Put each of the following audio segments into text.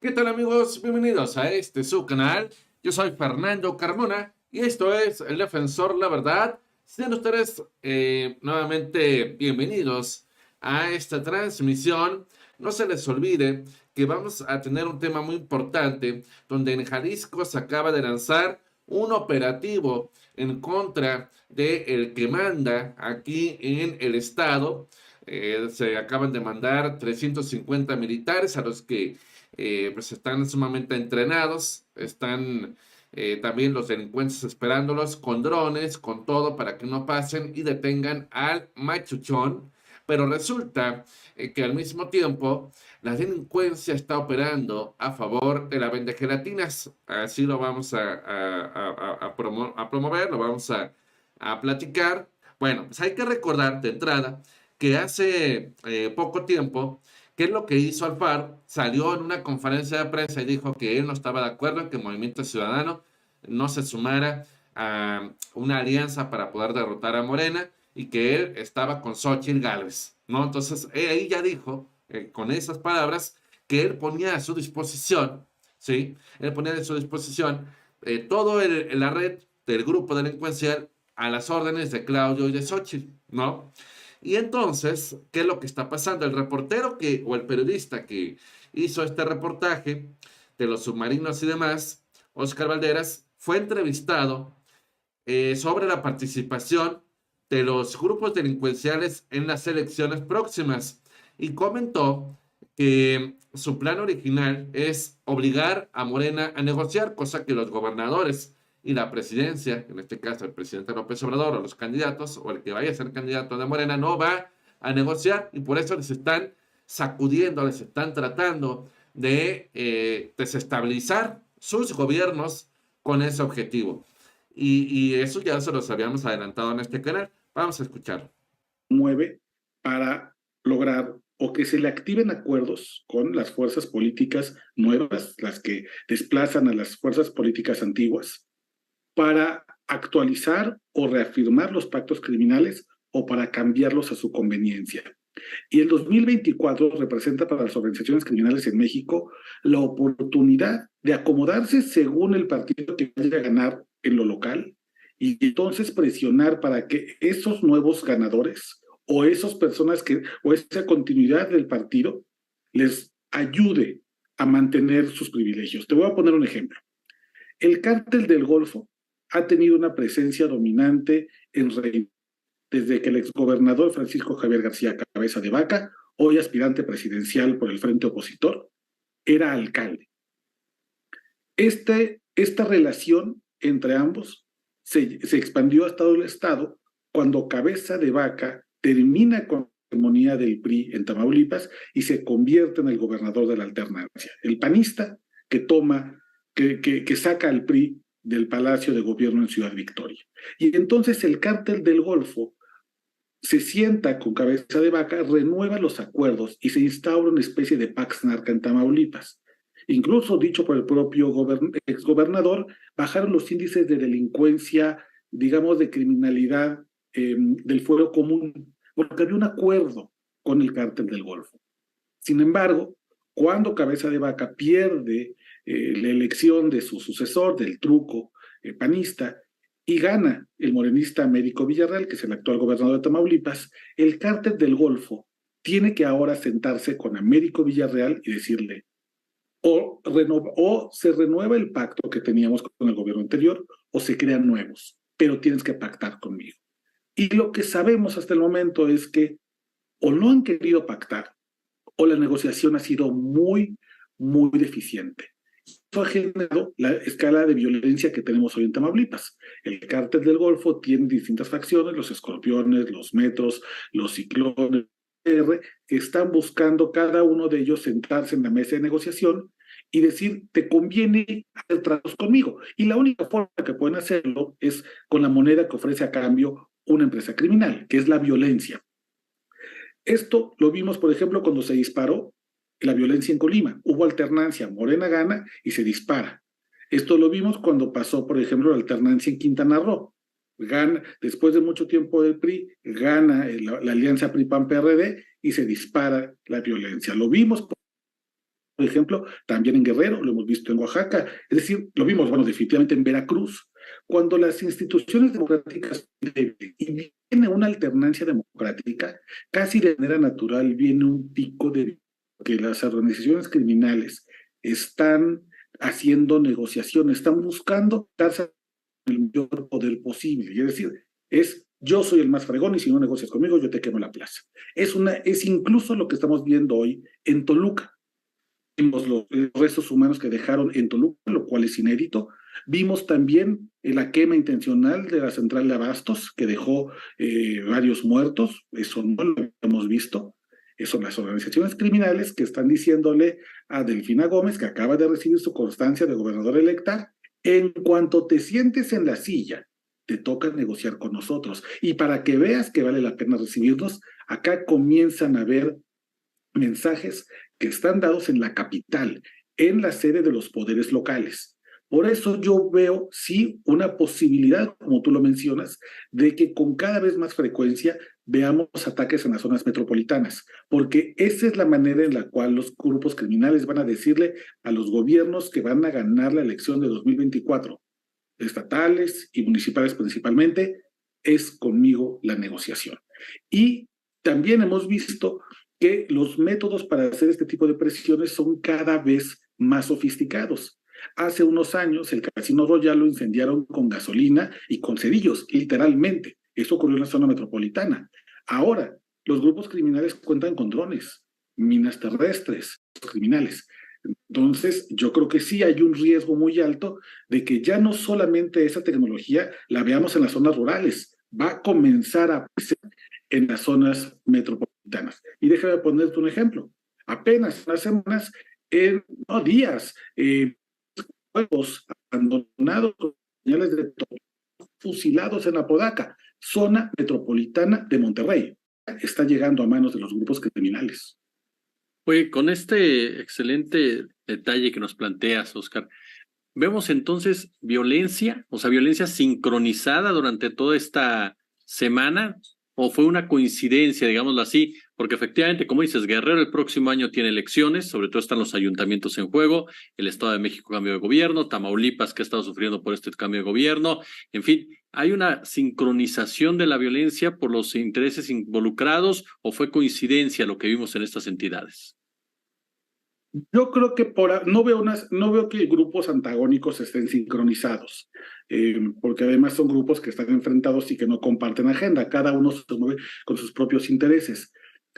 ¿Qué tal amigos? Bienvenidos a este su canal. Yo soy Fernando Carmona y esto es El Defensor La Verdad. Sean ustedes nuevamente bienvenidos a esta transmisión. No se les olvide que vamos a tener un tema muy importante donde en Jalisco se acaba de lanzar un operativo en contra de el que manda aquí en el estado. Se acaban de mandar 350 militares a los que pues están sumamente entrenados, están también los delincuentes esperándolos con drones, con todo para que no pasen y detengan al machuchón. Pero resulta que al mismo tiempo la delincuencia está operando a favor de la venta de gelatinas. Así lo vamos a promover, lo vamos a platicar. Bueno, pues hay que recordar de entrada que hace poco tiempo, ¿qué es lo que hizo Alfaro? Salió en una conferencia de prensa y dijo que él no estaba de acuerdo en que el Movimiento Ciudadano no se sumara a una alianza para poder derrotar a Morena y que él estaba con Xochitl Gálvez, ¿no? Entonces, ahí ya dijo, con esas palabras, que él ponía a su disposición, ¿sí? Él ponía a su disposición todo la red del grupo delincuencial a las órdenes de Claudio y de Xochitl, ¿no? Y entonces, ¿qué es lo que está pasando? El reportero o el periodista que hizo este reportaje de los submarinos y demás, Oscar Valderas, fue entrevistado sobre la participación de los grupos delincuenciales en las elecciones próximas y comentó que su plan original es obligar a Morena a negociar, cosa que los gobernadores y la presidencia, en este caso el presidente López Obrador o los candidatos o el que vaya a ser candidato de Morena no va a negociar y por eso les están sacudiendo, les están tratando de desestabilizar sus gobiernos con ese objetivo. Y eso ya se los habíamos adelantado en este canal. Vamos a escuchar. Mueve para lograr o que se le activen acuerdos con las fuerzas políticas nuevas, las que desplazan a las fuerzas políticas antiguas, para actualizar o reafirmar los pactos criminales o para cambiarlos a su conveniencia. Y el 2024 representa para las organizaciones criminales en México la oportunidad de acomodarse según el partido que vaya a ganar en lo local y entonces presionar para que esos nuevos ganadores o esas personas o esa continuidad del partido les ayude a mantener sus privilegios. Te voy a poner un ejemplo. El cártel del Golfo ha tenido una presencia dominante en desde que el exgobernador Francisco Javier García Cabeza de Vaca, hoy aspirante presidencial por el Frente Opositor, era alcalde. Esta relación entre ambos se expandió hasta todo el Estado cuando Cabeza de Vaca termina con la hegemonía del PRI en Tamaulipas y se convierte en el gobernador de la alternancia. El panista que saca al PRI del Palacio de Gobierno en Ciudad Victoria. Y entonces el cártel del Golfo se sienta con Cabeza de Vaca, renueva los acuerdos y se instaura una especie de Pax Narca en Tamaulipas. Incluso, dicho por el propio exgobernador, bajaron los índices de delincuencia, digamos, de criminalidad del fuero común, porque había un acuerdo con el cártel del Golfo. Sin embargo, cuando Cabeza de Vaca pierde la elección de su sucesor, del truco panista, y gana el morenista Américo Villarreal, que es el actual gobernador de Tamaulipas, el cártel del Golfo tiene que ahora sentarse con Américo Villarreal y decirle, o se renueva el pacto que teníamos con el gobierno anterior, o se crean nuevos, pero tienes que pactar conmigo. Y lo que sabemos hasta el momento es que o no han querido pactar, o la negociación ha sido muy deficiente. Eso ha generado la escala de violencia que tenemos hoy en Tamaulipas. El cártel del Golfo tiene distintas facciones, los escorpiones, los metros, los ciclones, que están buscando cada uno de ellos sentarse en la mesa de negociación y decir, te conviene hacer tratos conmigo. Y la única forma que pueden hacerlo es con la moneda que ofrece a cambio una empresa criminal, que es la violencia. Esto lo vimos, por ejemplo, cuando se disparó la violencia en Colima. Hubo alternancia, Morena gana y se dispara. Esto lo vimos cuando pasó, por ejemplo, la alternancia en Quintana Roo. Gana, después de mucho tiempo del PRI, gana la alianza PRI-PAN-PRD y se dispara la violencia. Lo vimos por ejemplo, también en Guerrero, lo hemos visto en Oaxaca, es decir, lo vimos, bueno, definitivamente en Veracruz, cuando las instituciones democráticas y viene una alternancia democrática, casi de manera natural viene un pico de que las organizaciones criminales están haciendo negociaciones, están buscando darse el mayor poder posible. Es decir, es yo soy el más fregón y si no negocias conmigo, yo te quemo la plaza. Es incluso lo que estamos viendo hoy en Toluca. Vimos los restos humanos que dejaron en Toluca, lo cual es inédito. Vimos también la quema intencional de la central de Abastos, que dejó varios muertos. Eso no lo hemos visto. Son las organizaciones criminales que están diciéndole a Delfina Gómez, que acaba de recibir su constancia de gobernadora electa, en cuanto te sientes en la silla, te toca negociar con nosotros. Y para que veas que vale la pena recibirnos, acá comienzan a haber mensajes que están dados en la capital, en la sede de los poderes locales. Por eso yo veo, sí, una posibilidad, como tú lo mencionas, de que con cada vez más frecuencia veamos ataques en las zonas metropolitanas, porque esa es la manera en la cual los grupos criminales van a decirle a los gobiernos que van a ganar la elección de 2024, estatales y municipales principalmente, es conmigo la negociación. Y también hemos visto que los métodos para hacer este tipo de presiones son cada vez más sofisticados. Hace unos años el Casino Royal lo incendiaron con gasolina y con cerillos, literalmente. Eso ocurrió en la zona metropolitana. Ahora, los grupos criminales cuentan con drones, minas terrestres, criminales. Entonces, yo creo que sí hay un riesgo muy alto de que ya no solamente esa tecnología la veamos en las zonas rurales, va a comenzar a aparecer en las zonas metropolitanas. Y déjame ponerte un ejemplo. Apenas unas semanas, no días, pueblos abandonados con señales de fusilados en Apodaca, zona metropolitana de Monterrey. Está llegando a manos de los grupos criminales. Oye, con este excelente detalle que nos planteas, Oscar, vemos entonces violencia, o sea, violencia sincronizada durante toda esta semana, o fue una coincidencia, digámoslo así, porque efectivamente, como dices, Guerrero el próximo año tiene elecciones, sobre todo están los ayuntamientos en juego, el Estado de México cambio de gobierno, Tamaulipas que ha estado sufriendo por este cambio de gobierno, en fin, ¿hay una sincronización de la violencia por los intereses involucrados o fue coincidencia lo que vimos en estas entidades? Yo creo que no veo que grupos antagónicos estén sincronizados, porque además son grupos que están enfrentados y que no comparten agenda, cada uno se mueve con sus propios intereses.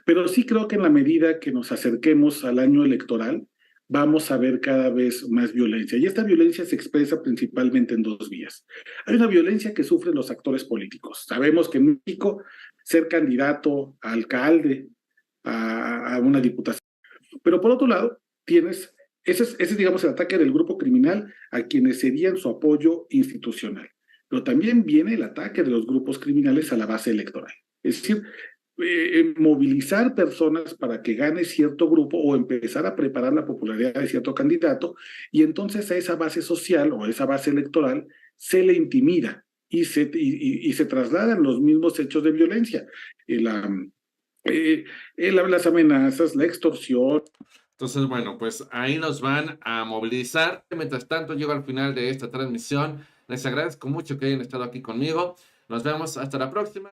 Pero sí creo que en la medida que nos acerquemos al año electoral, vamos a ver cada vez más violencia. Y esta violencia se expresa principalmente en dos vías. Hay una violencia que sufren los actores políticos. Sabemos que en México ser candidato a alcalde, a una diputación, pero por otro lado, tienes, ese es, digamos, el ataque del grupo criminal a quienes cedían su apoyo institucional. Pero también viene el ataque de los grupos criminales a la base electoral. Es decir, movilizar personas para que gane cierto grupo o empezar a preparar la popularidad de cierto candidato y entonces a esa base social o a esa base electoral se le intimida y se trasladan los mismos hechos de violencia. Las amenazas, la extorsión. Entonces, bueno, pues ahí nos van a movilizar. Mientras tanto, llego al final de esta transmisión. Les agradezco mucho que hayan estado aquí conmigo. Nos vemos hasta la próxima.